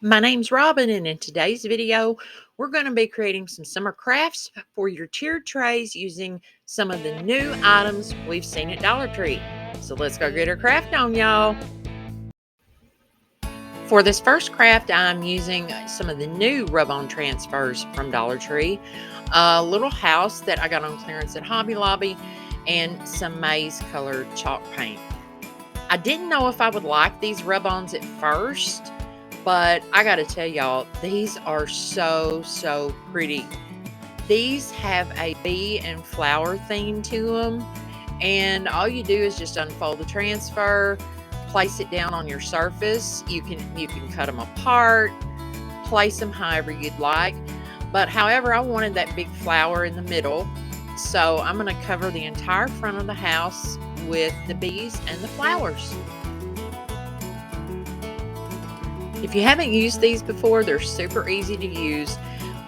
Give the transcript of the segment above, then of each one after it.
My name's Robin, and in today's video, we're going to be creating some summer crafts for your tiered trays using some of the new items we've seen at Dollar Tree. So let's go get our craft on, y'all. For this first craft, I'm using some of the new rub-on transfers from Dollar Tree, a little house that I got on clearance at Hobby Lobby, and some maize colored chalk paint. I didn't know if I would like these rub-ons at first, but I gotta tell y'all, these are so pretty. These have a bee and flower theme to them, and all you do is just unfold the transfer, place it down on your surface. You can cut them apart, place them however you'd like. But however, I wanted that big flower in the middle, so I'm gonna cover the entire front of the house with the bees and the flowers. If you haven't used these before, they're super easy to use.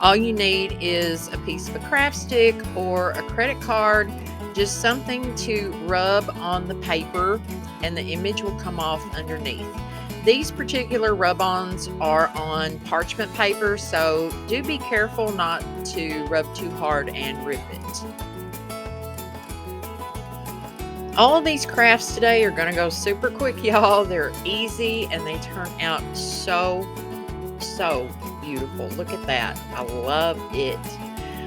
All you need is a piece of a craft stick or a credit card, just something to rub on the paper, and the image will come off underneath. These particular rub-ons are on parchment paper, so do be careful not to rub too hard and rip it. All of these crafts today are going to go super quick, y'all. They're easy and they turn out so beautiful. Look at that. I love it.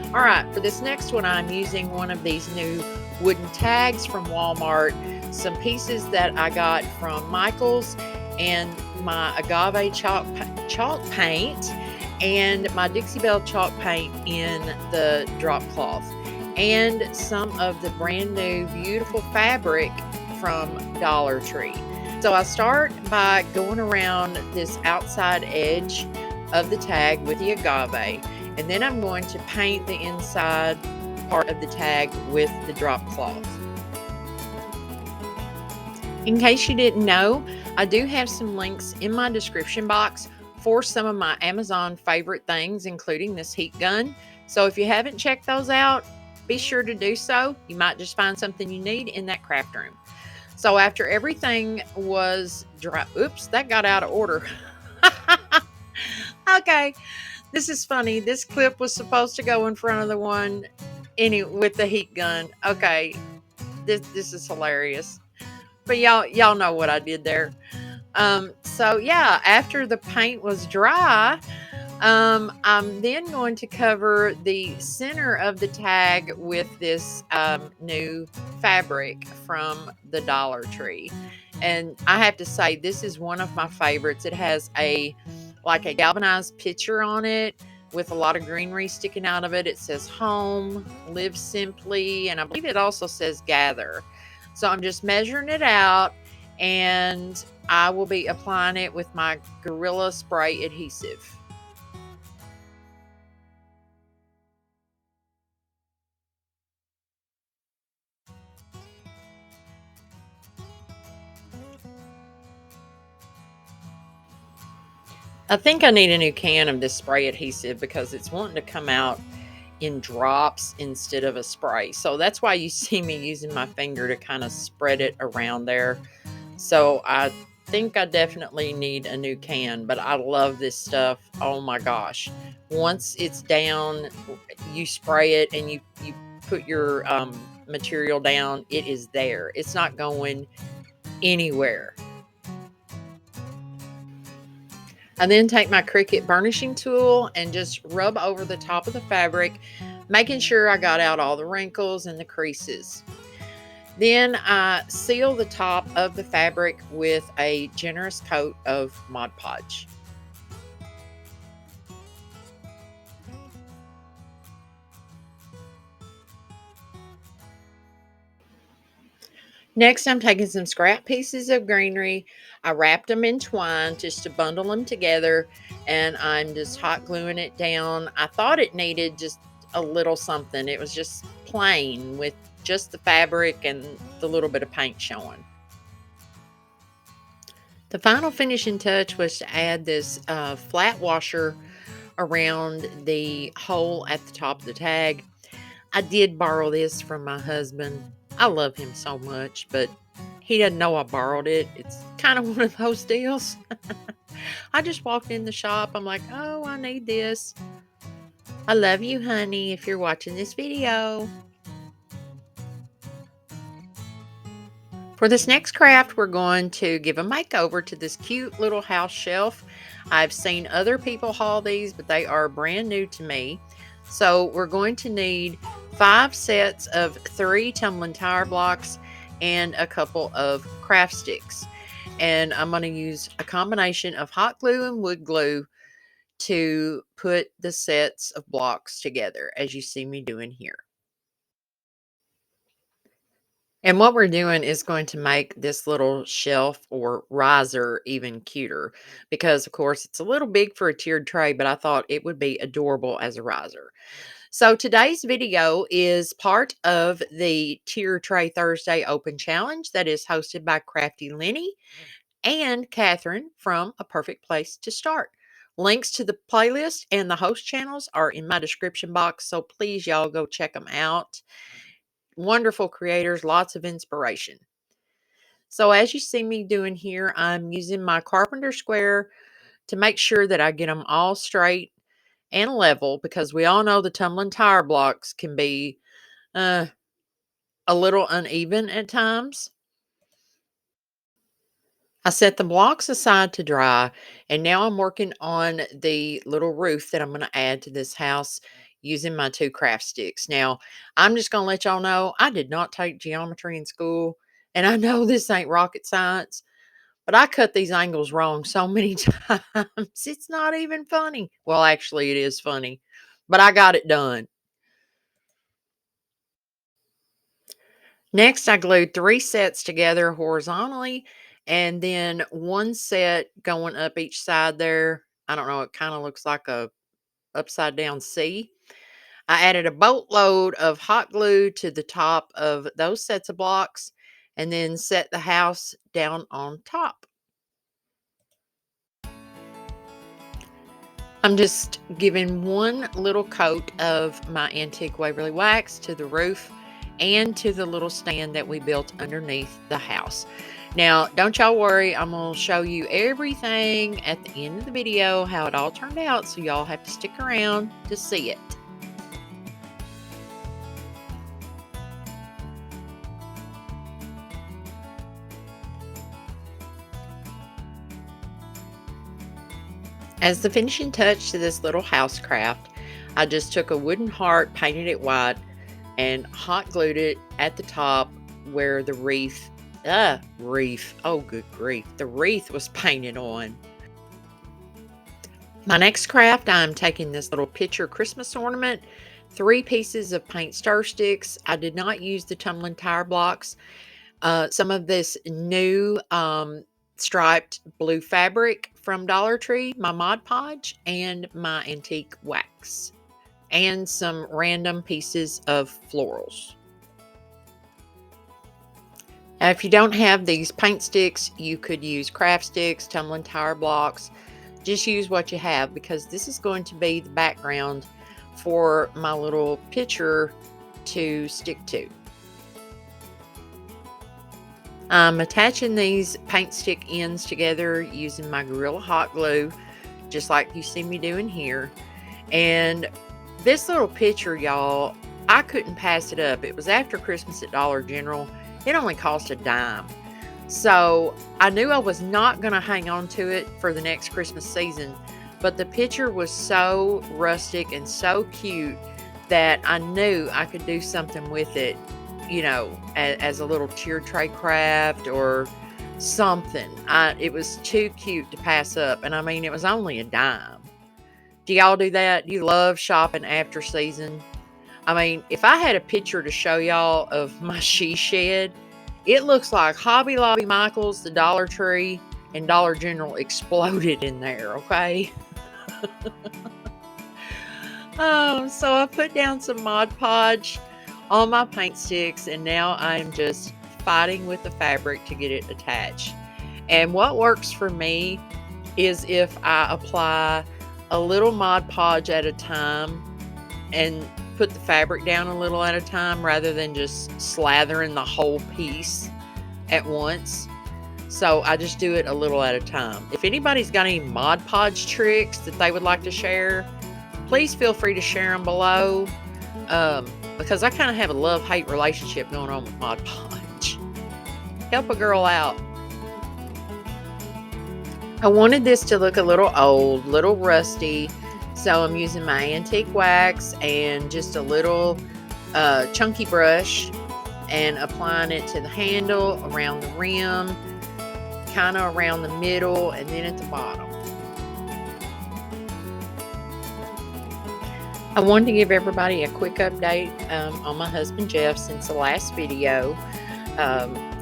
All right, for this next one, I'm using one of these new wooden tags from Walmart, some pieces that I got from Michael's, and my agave chalk paint, and my Dixie Belle chalk paint in the drop cloth, and some of the brand new beautiful fabric from Dollar Tree. So I start by going around this outside edge of the tag with the agave, and then I'm going to paint the inside part of the tag with the drop cloth. In case you didn't know, I do have some links in my description box for some of my Amazon favorite things, including this heat gun. So if you haven't checked those out, be sure to do so. You might just find something you need in that craft room. So after everything was dry, oops, that got out of order. Okay, this is funny. This clip was supposed to go in front of the one with the heat gun. Okay, this is hilarious. But y'all know what I did there. So yeah, after the paint was dry, I'm then going to cover the center of the tag with this new fabric from the Dollar Tree. And I have to say, this is one of my favorites. It has a galvanized picture on it with a lot of greenery sticking out of it. It says home, live simply, and I believe it also says gather. So I'm just measuring it out, and I will be applying it with my Gorilla Spray adhesive. I think I need a new can of this spray adhesive because it's wanting to come out in drops instead of a spray. So that's why you see me using my finger to kind of spread it around there. So I think I definitely need a new can, but I love this stuff. Oh my gosh. Once it's down, you spray it and you put your material down, it is there. It's not going anywhere. I then take my Cricut burnishing tool and just rub over the top of the fabric, making sure I got out all the wrinkles and the creases. Then I seal the top of the fabric with a generous coat of Mod Podge. Next, I'm taking some scrap pieces of greenery. I wrapped them in twine just to bundle them together, and I'm just hot gluing it down. I thought it needed just a little something. It was just plain with just the fabric and the little bit of paint showing. The final finishing touch was to add this flat washer around the hole at the top of the tag. I did borrow this from my husband. I love him so much, but he doesn't know I borrowed it. It's kind of one of those deals. I just walked in the shop. I'm like, oh, I need this. I love you, honey, if you're watching this video. For this next craft, we're going to give a makeover to this cute little house shelf. I've seen other people haul these, but they are brand new to me. So we're going to need 5 sets of 3 tumbling tire blocks and a couple of craft sticks. And I'm going to use a combination of hot glue and wood glue to put the sets of blocks together, as you see me doing here. And what we're doing is going to make this little shelf or riser even cuter because, of course, it's a little big for a tiered tray, but I thought it would be adorable as a riser. So today's video is part of the Tier Tray Thursday Open Challenge that is hosted by Krafty, Leeny, and Catherine from A Perfect Place to Start. Links to the playlist and the host channels are in my description box, so please, y'all, go check them out. Wonderful creators, lots of inspiration. So as you see me doing here, I'm using my carpenter square to make sure that I get them all straight and level because we all know the tumbling tire blocks can be a little uneven at times. I set the blocks aside to dry, and now I'm working on the little roof that I'm going to add to this house using my 2 craft sticks. Now, I'm just going to let y'all know I did not take geometry in school, and I know this ain't rocket science, but I cut these angles wrong so many times. It's not even funny. Well, actually, it is funny, but I got it done. Next, I glued 3 sets together horizontally and then 1 set going up each side there. I don't know, it kind of looks like a upside down C. I added a boatload of hot glue to the top of those sets of blocks and then set the house down on top. I'm just giving one little coat of my antique Waverly wax to the roof and to the little stand that we built underneath the house. Now, don't y'all worry, I'm going to show you everything at the end of the video, how it all turned out, so y'all have to stick around to see it. As the finishing touch to this little house craft, I just took a wooden heart, painted it white, and hot glued it at the top where the wreath, oh good grief, the wreath was painted on. My next craft, I'm taking this little picture Christmas ornament, 3 pieces of paint stir sticks. I did not use the tumbling tire blocks. Some of this new striped blue fabric from Dollar Tree, my Mod Podge, and my antique wax, and some random pieces of florals. Now, if you don't have these paint sticks, you could use craft sticks, tumbling tire blocks. Just use what you have because this is going to be the background for my little picture to stick to. I'm attaching these paint stick ends together using my Gorilla Hot Glue, just like you see me doing here. And this little picture, y'all, I couldn't pass it up. It was after Christmas at Dollar General. It only cost a dime. So I knew I was not going to hang on to it for the next Christmas season, but the picture was so rustic and so cute that I knew I could do something with it, you know, as a little tier tray craft or something. It was too cute to pass up. And I mean, it was only a dime. Do y'all do that? Do you love shopping after season? I mean, if I had a picture to show y'all of my she shed, it looks like Hobby Lobby, Michael's, the Dollar Tree, and Dollar General exploded in there, okay? So I put down some Mod Podge on my paint sticks, and now I'm just fighting with the fabric to get it attached. And what works for me is if I apply a little Mod Podge at a time and put the fabric down a little at a time rather than just slathering the whole piece at once. So I just do it a little at a time. If anybody's got any Mod Podge tricks that they would like to share, please feel free to share them below. Because I kind of have a love-hate relationship going on with Mod Podge. Help a girl out. I wanted this to look a little old, little rusty, so I'm using my antique wax and just a little chunky brush and applying it to the handle, around the rim, kind of around the middle, and then at the bottom. I wanted to give everybody a quick update on my husband Jeff since the last video.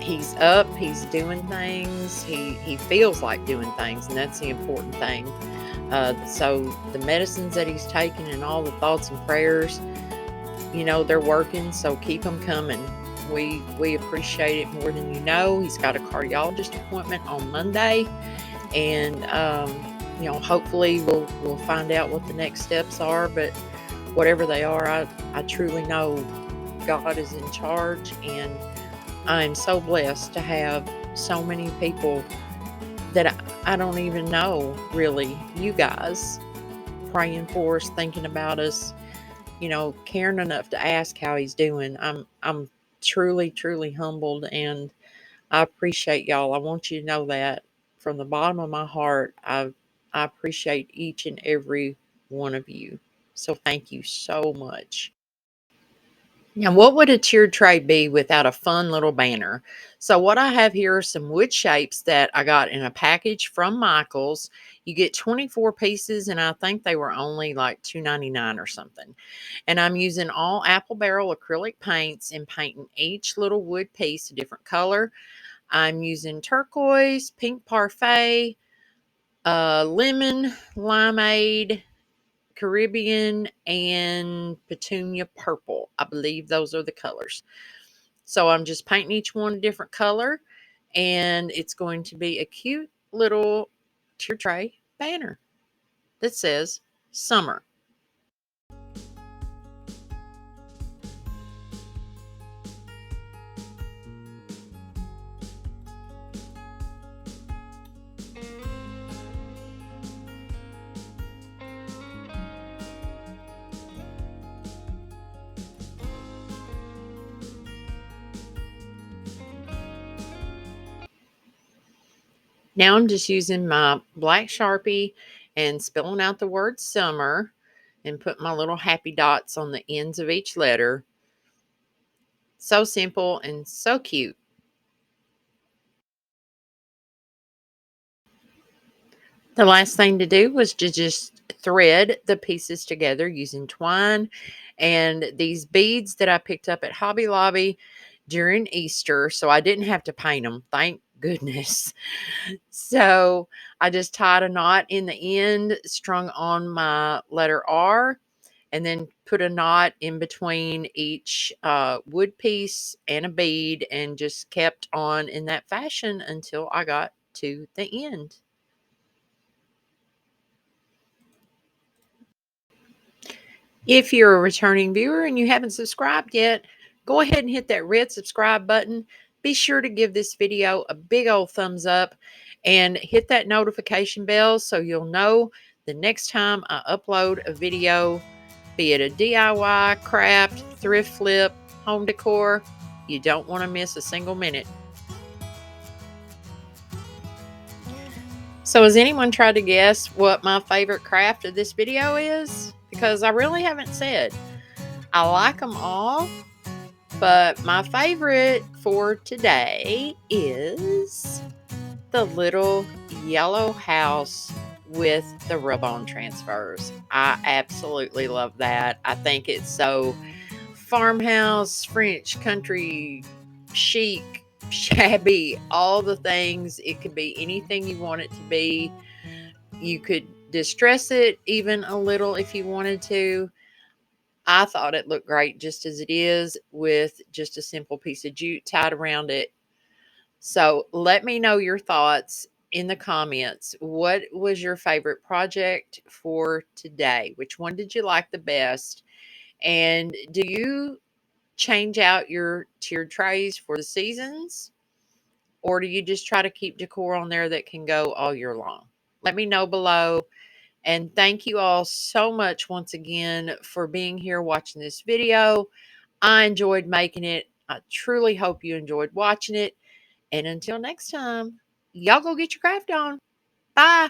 He's up, he's doing things, he feels like doing things, and that's the important thing. So the medicines that he's taking and all the thoughts and prayers, you know, they're working, so keep them coming. We appreciate it more than you know. He's got a cardiologist appointment on Monday, and you know, hopefully we'll find out what the next steps are, but whatever they are, I truly know God is in charge, and I'm so blessed to have so many people that I don't even know, really, you guys, praying for us, thinking about us, you know, caring enough to ask how he's doing. I'm truly humbled, and I appreciate y'all. I want you to know that from the bottom of my heart. I appreciate each and every one of you. So thank you so much. Now, what would a tiered tray be without a fun little banner? So what I have here are some wood shapes that I got in a package from Michael's. You get 24 pieces, and I think they were only like $2.99 or something. And I'm using all apple barrel acrylic paints and painting each little wood piece a different color. I'm using turquoise, pink parfait, lemon, limeade, Caribbean, and petunia purple. I believe those are the colors. So I'm just painting each one a different color, and it's going to be a cute little tier tray banner that says summer. Now I'm just using my black Sharpie and spelling out the word summer and put my little happy dots on the ends of each letter. So simple and so cute. The last thing to do was to just thread the pieces together using twine and these beads that I picked up at Hobby Lobby during Easter. So I didn't have to paint them. Thank goodness. So I just tied a knot in the end, strung on my letter R, and then put a knot in between each wood piece and a bead, and just kept on in that fashion until I got to the end. If you're a returning viewer and you haven't subscribed yet, go ahead and hit that red subscribe button. Be sure to give this video a big old thumbs up and hit that notification bell so you'll know the next time I upload a video, be it a DIY, craft, thrift flip, home decor. You don't want to miss a single minute. So has anyone tried to guess what my favorite craft of this video is? Because I really haven't said. I like them all, but my favorite for today is the little yellow house with the rub-on transfers. I absolutely love that. I think it's so farmhouse, French, country, chic, shabby, all the things. It could be anything you want it to be. You could distress it even a little if you wanted to. I thought it looked great just as it is, with just a simple piece of jute tied around it. So let me know your thoughts in the comments. What was your favorite project for today? Which one did you like the best? And do you change out your tiered trays for the seasons? Or do you just try to keep decor on there that can go all year long? Let me know below. And thank you all so much once again for being here watching this video. I enjoyed making it. I truly hope you enjoyed watching it. And until next time, y'all go get your craft on. Bye.